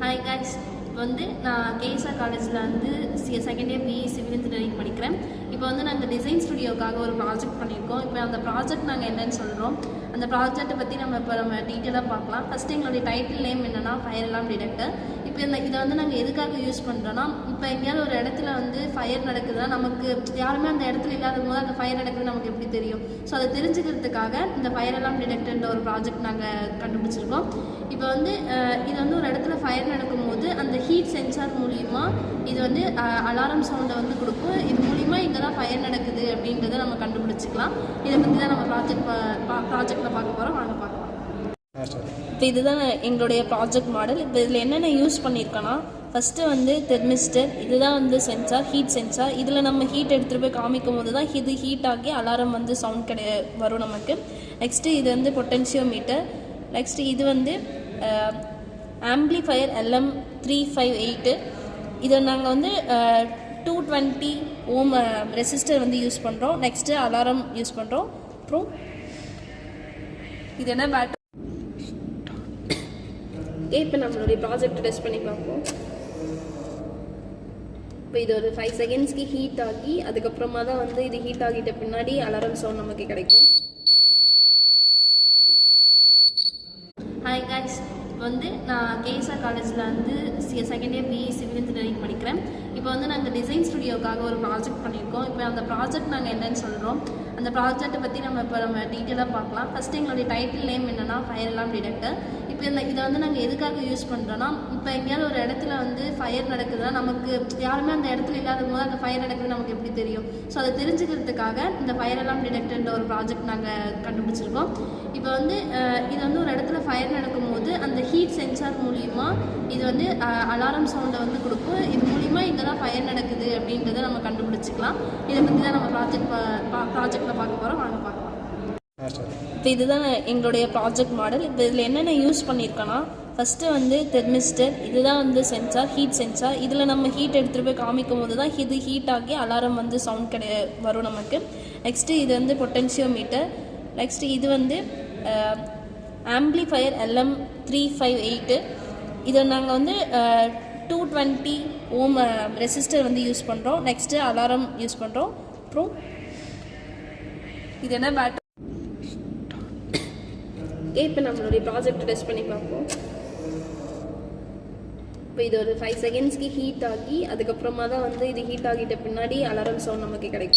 Hi guys, இப்போ நான் KSR காலேஜில் second year BE civil engineering படிக்கிறேன். இப்போ நாங்கள் டிசைன் ஸ்டுடியோக்காக ஒரு ப்ராஜெக்ட் பண்ணியிருக்கோம். இப்போ அந்த ப்ராஜெக்ட் நாங்கள் என்னென்னு சொல்கிறோம், அந்த ப்ராஜெக்ட்டை பற்றி நம்ம டீட்டெயிலாக பார்க்கலாம். ஃபஸ்ட்டு எங்களுடைய டைட்டில் நேம் என்னென்னா ஃபயர் அலார்ம் டிடெக்டர். இப்போ இதை நாங்கள் எதுக்காக யூஸ் பண்ணுறோன்னா, இப்போ எங்கேயாவது ஒரு இடத்துல ஃபயர் நடக்குதுன்னா நமக்கு யாருமே அந்த இடத்துல இல்லாத போது அந்த ஃபயர் நடக்குது நமக்கு எப்படி தெரியும்? ஸோ அதை தெரிஞ்சுக்கிறதுக்காக இந்த ஃபயர் அலார்ம் டிடெக்டர்ன்ற ஒரு ப்ராஜெக்ட் நாங்கள் கண்டுபிடிச்சிருக்கோம். இப்போ இது ஒரு இடத்துல ஃபயர் நடக்கும்போது அந்த ஹீட் சென்சார் மூலிமா இது அலாரம் சவுண்டை கொடுக்கும். இது மூலிமா இங்கே தான் ஃபயர் நடக்குது அப்படின்றத நம்ம கண்டுபிடிச்சிக்கலாம். இதை பற்றி தான் நம்ம ப்ராஜெக்டில் பார்க்க போகிறோம். வாங்க பார்க்கலாம். இப்போ இதுதான் எங்களுடைய ப்ராஜெக்ட் மாடல். இப்போ இதில் என்னென்ன யூஸ் பண்ணியிருக்கோன்னா, ஃபஸ்ட்டு தெர்மிஸ்டர், இதுதான் சென்சார், ஹீட் சென்சார். இதில் நம்ம ஹீட் எடுத்துகிட்டு போய் காமிக்கும் போது தான் இது ஹீட் ஆகி அலாரம் சவுண்ட் வரும் நமக்கு. நெக்ஸ்ட்டு இது பொட்டென்ஷியோமீட்டர். நெக்ஸ்ட்டு இது ஆம்பிளிஃபயர் LM358. இதை நாங்கள் 220 ஓம் ரெசிஸ்டர் யூஸ் பண்ணுறோம். நெக்ஸ்ட்டு அலாரம் யூஸ் பண்ணுறோம். அப்புறம் இது என்ன பேட்டரி. இப்போ நம்மளுடைய ப்ராஜெக்ட் டெஸ்ட் பண்ணி பார்ப்போம். இப்போ இது ஒரு 5 செகண்ட்ஸ்க்கு ஹீட் ஆகி அதுக்கப்புறமா தான் இது ஹீட் ஆகிட்ட பின்னாடி அலாரம் சவுண்ட் நமக்கு கிடைக்கும். ஹாய் கைஸ், இப்போ நான் கேஎஸ்ஆர் காலேஜில் second year BE civil engineering படிக்கிறேன். இப்போ நாங்கள் டிசைன் ஸ்டுடியோக்காக ஒரு ப்ராஜெக்ட் பண்ணியிருக்கோம். இப்போ அந்த ப்ராஜெக்ட் நாங்கள் என்னென்னு சொல்கிறோம், அந்த ப்ராஜெக்ட்டை பற்றி நம்ம டீட்டெயிலாக பார்க்கலாம். ஃபஸ்ட்டு எங்களுடைய டைட்டில் நேம் என்னென்னா ஃபயர் அலார்ம் டிடெக்டர். இப்போ இதை நாங்கள் எதுக்காக யூஸ் பண்ணுறோன்னா, இப்போ எங்கேயாவது ஒரு இடத்துல ஃபயர் நடக்குதுன்னா நமக்கு யாருமே அந்த இடத்துல இல்லாத போது அந்த ஃபயர் நடக்குது நமக்கு எப்படி தெரியும்? ஸோ அதை தெரிஞ்சுக்கிறதுக்காக இந்த ஃபயர் அலார்ம் டிடெக்டர்ன்ற ஒரு ப்ராஜெக்ட் நாங்கள் கண்டுபிடிச்சிருக்கோம். இப்போ இது ஒரு இடத்துல ஃபயர் நடக்கும்போது அந்த ஹீட் சென்சார் மூலிமா இது அலாரம் சவுண்டை கொடுக்கும். இது மூலிமா இங்கே தான் ஃபயர் நடக்குது அப்படின்றத நம்ம கண்டுபிடிச்சிக்கலாம். இதை பற்றி தான் நம்ம ப்ராஜெக்டில் பார்க்க போகிறோம். வாங்க பார்க்கலாம். இப்போ இதுதான் எங்களுடைய ப்ராஜெக்ட் மாடல். இப்போ இதில் என்னென்ன யூஸ் பண்ணியிருக்கோன்னா, ஃபஸ்ட்டு தெர்மிஸ்டர், இதுதான் சென்சார், ஹீட் சென்சார். இதில் நம்ம ஹீட் எடுத்துகிட்டு போய் காமிக்கும் போது தான் இது ஹீட் ஆகி அலாரம் சவுண்ட் வரும் நமக்கு. நெக்ஸ்ட்டு இது பொட்டென்ஷியோமீட்டர். நெக்ஸ்ட்டு இது ஆம்பிளிஃபயர் LM358. இதை நாங்கள் 220 ஓம் ரெசிஸ்டர் யூஸ் பண்ணுறோம். நெக்ஸ்ட்டு அலாரம் யூஸ் பண்ணுறோம். அப்புறம் இது என்ன பேட்டரி. இப்போ நம்மளுடைய ப்ராஜெக்ட் டெஸ்ட் பண்ணி பார்ப்போம். இப்போ இது ஒரு 5 செகண்ட்ஸ்க்கு ஹீட் ஆகி அதுக்கப்புறமா தான் இது ஹீட் ஆகிட்ட பின்னாடி அலாரம் சவுண்ட் நமக்கு கிடைக்கும்.